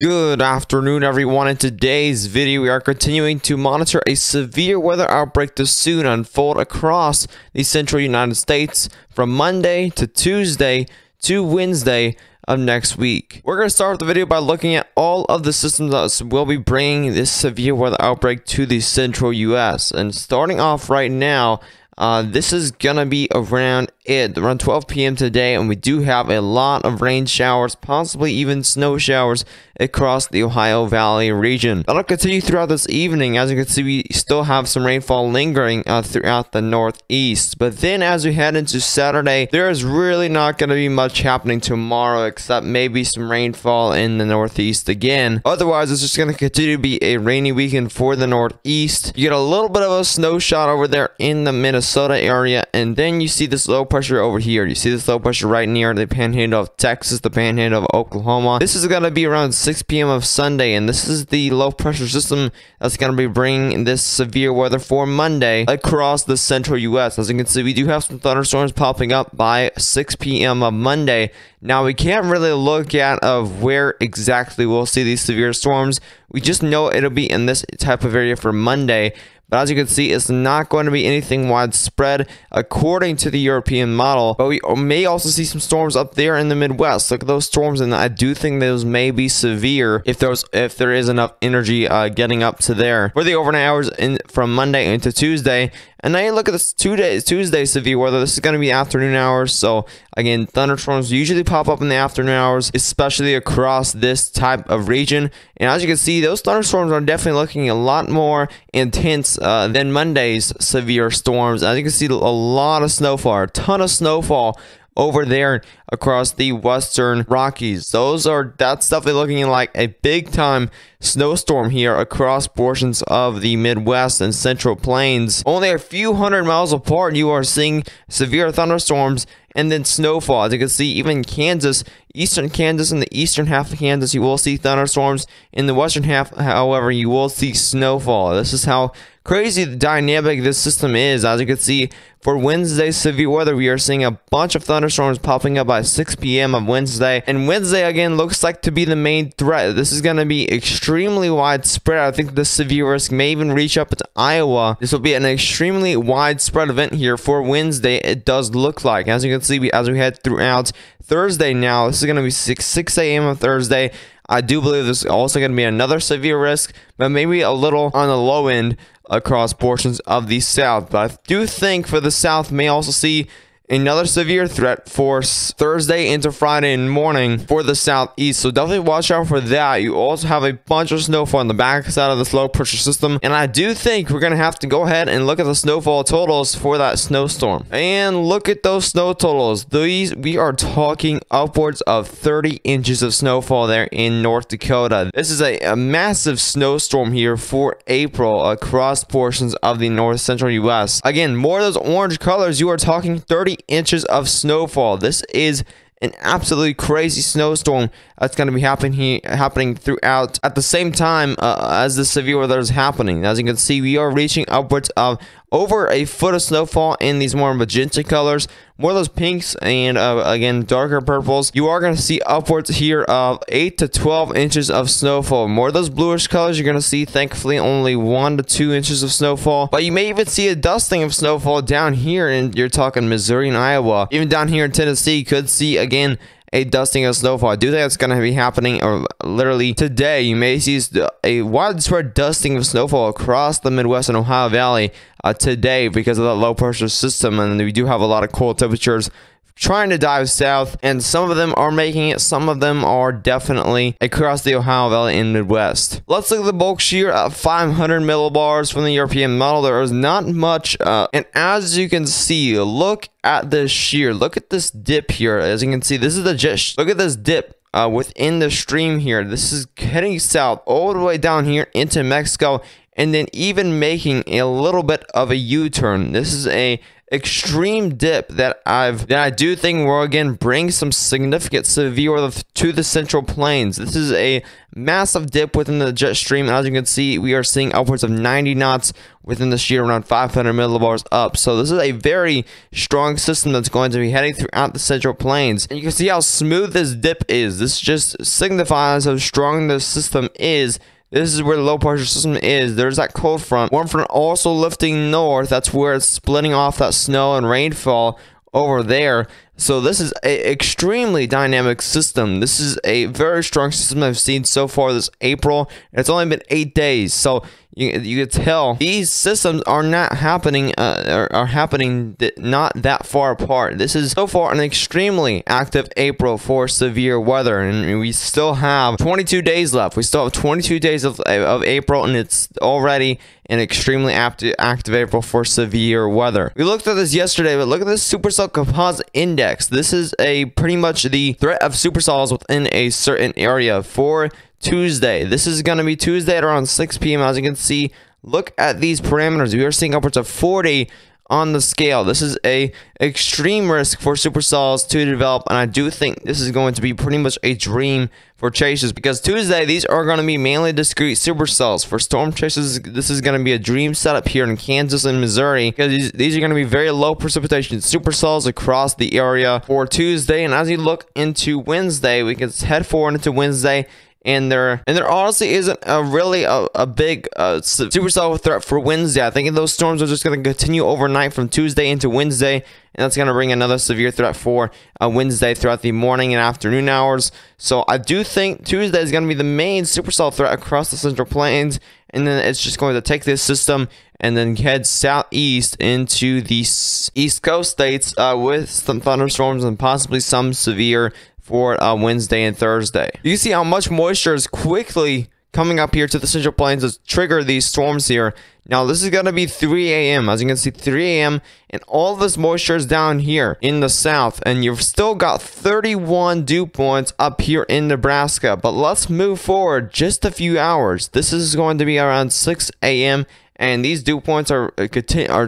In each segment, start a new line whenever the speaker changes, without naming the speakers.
Good afternoon, everyone. In today's video, we are continuing to monitor a severe weather outbreak to soon unfold across the central United States from Monday to Tuesday to Wednesday of next week. We're going to start the video by looking at all of the systems that will be bringing this severe weather outbreak to the central U.S. And starting off right now, this is gonna be around 12 p.m. today, and we do have a lot of rain showers, possibly even snow showers across the Ohio Valley region. That'll continue throughout this evening. As you can see, we still have some rainfall lingering throughout the northeast. But then as we head into Saturday, there is really not going to be much happening tomorrow, except maybe some rainfall in the northeast again. Otherwise, it's just going to continue to be a rainy weekend for the northeast. You get a little bit of a snow shot over there in the Minnesota area, and then you see this low pressure over here. You see this low pressure right near the panhandle of Texas, the panhandle of Oklahoma. This is going to be around 6 p.m. of Sunday, and this is the low pressure system that's going to be bringing this severe weather for Monday across the central U.S. As you can see, we do have some thunderstorms popping up by 6 p.m. of Monday. Now, we can't really look at where exactly we'll see these severe storms. We just know it'll be in this type of area for Monday. But as you can see, it's not going to be anything widespread according to the European model. But we may also see some storms up there in the Midwest. Look at those storms, and I do think those may be severe if there is enough energy getting up to there. For the overnight hours from Monday into Tuesday, and now you look at this Tuesday severe weather. This is going to be afternoon hours. So again, thunderstorms usually pop up in the afternoon hours, especially across this type of region. And as you can see, those thunderstorms are definitely looking a lot more intense than Monday's severe storms. As you can see, a lot of snowfall, a ton of snowfall over there across the western Rockies. That's definitely looking like a big time snowstorm here across portions of the Midwest and Central Plains. Only a few hundred miles apart, you are seeing severe thunderstorms and then snowfall. As you can see, even Kansas, eastern Kansas, and the eastern half of Kansas, you will see thunderstorms. In the western half, however, you will see snowfall. This is how crazy dynamic this system is. As you can see, for Wednesday's severe weather, we are seeing a bunch of thunderstorms popping up by 6 p.m. of Wednesday. And Wednesday, again, looks like to be the main threat. This is going to be extremely widespread. I think the severe risk may even reach up to Iowa. This will be an extremely widespread event here for Wednesday, it does look like. As you can see, as we head throughout Thursday now, this is going to be 6 a.m. of Thursday. I do believe this is also going to be another severe risk, but maybe a little on the low end across portions of the South. But I do think for the South may also see another severe threat for Thursday into Friday morning for the southeast. So definitely watch out for that. You also have a bunch of snowfall on the backside of this low pressure system. And I do think we're going to have to go ahead and look at the snowfall totals for that snowstorm. And look at those snow totals. We are talking upwards of 30 inches of snowfall there in North Dakota. This is a massive snowstorm here for April across portions of the north central U.S. Again, more of those orange colors, you are talking 30 inches of snowfall. This is an absolutely crazy snowstorm that's going to be happening throughout at the same time as the severe weather is happening. As you can see, we are reaching upwards of over a foot of snowfall in these more magenta colors, more of those pinks, and again, darker purples. You are going to see upwards here of 8 to 12 inches of snowfall. More of those bluish colors, you're going to see, thankfully, only 1 to 2 inches of snowfall. But you may even see a dusting of snowfall down here, and you're talking Missouri and Iowa. Even down here in Tennessee, you could see, again, a dusting of snowfall. I do think it's going to be happening literally today. You may see a widespread dusting of snowfall across the Midwest and Ohio Valley today because of that low pressure system, and we do have a lot of cold temperatures trying to dive south, and some of them are making it, some of them are definitely across the Ohio Valley and Midwest. Let's look at the bulk shear at 500 millibars from the European model. There is not much, and as you can see, look at this shear. Look at this dip here. As you can see, this is the jet. Look at this dip within the stream here. This is heading south all the way down here into Mexico, and then even making a little bit of a U-turn. This is a extreme dip that I do think will again bring some significant severe weather to the Central Plains. This is a massive dip within the jet stream, and as you can see, we are seeing upwards of 90 knots within the sheet, around 500 millibars up. So this is a very strong system that's going to be heading throughout the Central Plains, and you can see how smooth this dip is. This just signifies how strong this system is. This is where the low pressure system is. There's that cold front. Warm front also lifting north. That's where it's splitting off that snow and rainfall over there. So this is an extremely dynamic system. This is a very strong system I've seen so far this April. It's only been 8 days, so you can tell these systems are not happening not that far apart. This is so far an extremely active April for severe weather, and we still have 22 days left. We still have 22 days of April, and it's already an extremely active April for severe weather. We looked at this yesterday, but look at this supercell composite index. This is pretty much the threat of supercells within a certain area for Tuesday. This is going to be Tuesday at around 6 p.m. As you can see, look at these parameters. We are seeing upwards of 40 on the scale. This is a extreme risk for supercells to develop, and I do think this is going to be pretty much a dream for chasers, because Tuesday these are going to be mainly discrete supercells. For storm chasers, this is going to be a dream setup here in Kansas and Missouri, because these are going to be very low precipitation supercells across the area for Tuesday. And as you look into Wednesday, we can head forward into Wednesday, and there honestly isn't really a big supercell threat for Wednesday. I think those storms are just going to continue overnight from Tuesday into Wednesday, and that's going to bring another severe threat for Wednesday throughout the morning and afternoon hours. So I do think Tuesday is going to be the main supercell threat across the Central Plains, and then it's just going to take this system and then head southeast into the East Coast states with some thunderstorms and possibly some severe for Wednesday and Thursday. You see how much moisture is quickly coming up here to the Central Plains to trigger these storms here. Now this is going to be 3 a.m. As you can see, 3 a.m. and all this moisture is down here in the south, and you've still got 31 dew points up here in Nebraska. But let's move forward just a few hours. This is going to be around 6 a.m. and these dew points are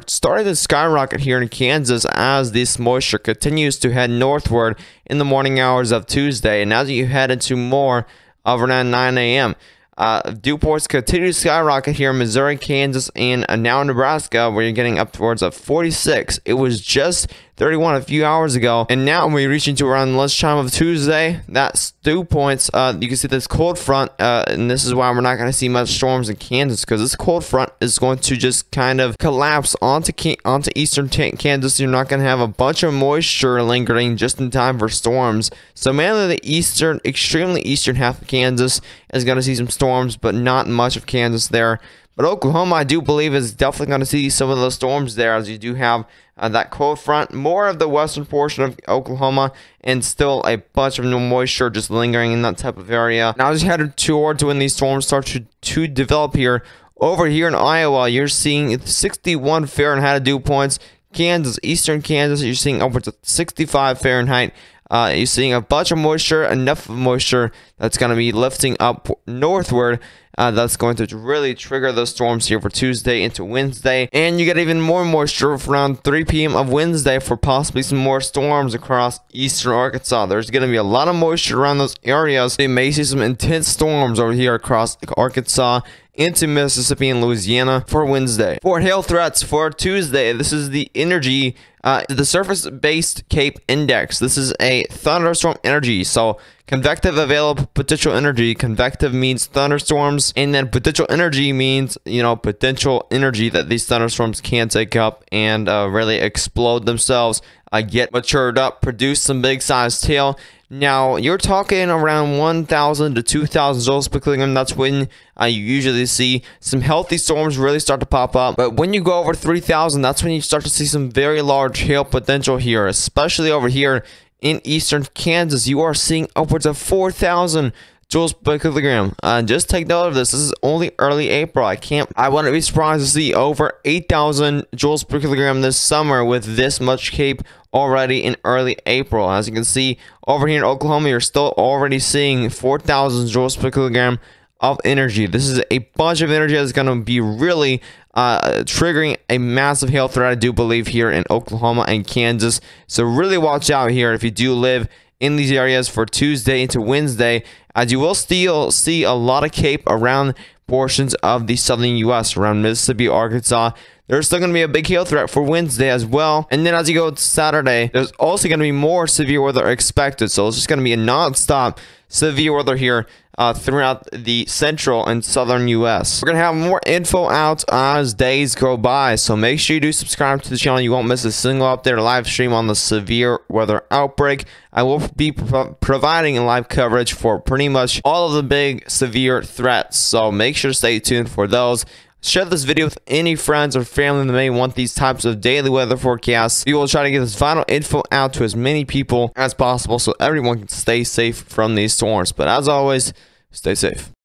starting to skyrocket here in Kansas as this moisture continues to head northward in the morning hours of Tuesday. And as you head into more of around 9 a.m., dew points continue to skyrocket here in Missouri, Kansas, and now Nebraska, where you're getting up towards 46. It was just 31 a few hours ago, and now we're reaching to around lunchtime of Tuesday. That's dew points. You can see this cold front, and this is why we're not going to see much storms in Kansas, because this cold front is going to just kind of collapse onto eastern Kansas. You're not going to have a bunch of moisture lingering just in time for storms. So mainly the extremely eastern half of Kansas is going to see some storms, but not much of Kansas there. But Oklahoma, I do believe, is definitely going to see some of those storms there, as you do have that cold front, more of the western portion of Oklahoma, and still a bunch of moisture just lingering in that type of area. Now, as you head towards when these storms start to develop here, over here in Iowa, you're seeing 61 Fahrenheit dew points. Kansas, eastern Kansas, you're seeing upwards of 65 Fahrenheit. You're seeing a bunch of moisture, enough moisture that's going to be lifting up northward. That's going to really trigger those storms here for Tuesday into Wednesday. And you get even more moisture around 3 p.m. of Wednesday for possibly some more storms across eastern Arkansas. There's going to be a lot of moisture around those areas. You may see some intense storms over here across Arkansas into Mississippi and Louisiana for Wednesday. For hail threats for Tuesday, this is the energy, the surface-based CAPE index. This is a thunderstorm energy. So convective available potential energy. Convective means thunderstorms, and then potential energy means, potential energy that these thunderstorms can take up and really explode themselves, get matured up, produce some big sized hail. Now, you're talking around 1,000 to 2,000 joules per kilogram. That's when you usually see some healthy storms really start to pop up. But when you go over 3,000, that's when you start to see some very large hail potential here, especially over here in eastern Kansas. You are seeing upwards of 4,000 joules per kilogram. Just take note of this. This is only early April. I wouldn't be surprised to see over 8,000 joules per kilogram this summer with this much CAPE already in early April. As you can see over here in Oklahoma, you're still already seeing 4,000 joules per kilogram of energy. This is a bunch of energy that's going to be really triggering a massive hail threat, I do believe, here in Oklahoma and Kansas. So really watch out here if you do live in these areas for Tuesday into Wednesday, as you will still see a lot of cape around portions of the southern U.S. around Mississippi, Arkansas. There's still going to be a big hail threat for Wednesday as well. And then as you go to Saturday, there's also going to be more severe weather expected. So it's just going to be a non-stop severe weather here throughout the central and southern U.S. We're going to have more info out as days go by. So make sure you do subscribe to the channel. You won't miss a single update or live stream on the severe weather outbreak. I will be providing live coverage for pretty much all of the big severe threats. So make sure to stay tuned for those. Share this video with any friends or family that may want these types of daily weather forecasts. We will try to get this final info out to as many people as possible so everyone can stay safe from these storms. But as always, stay safe.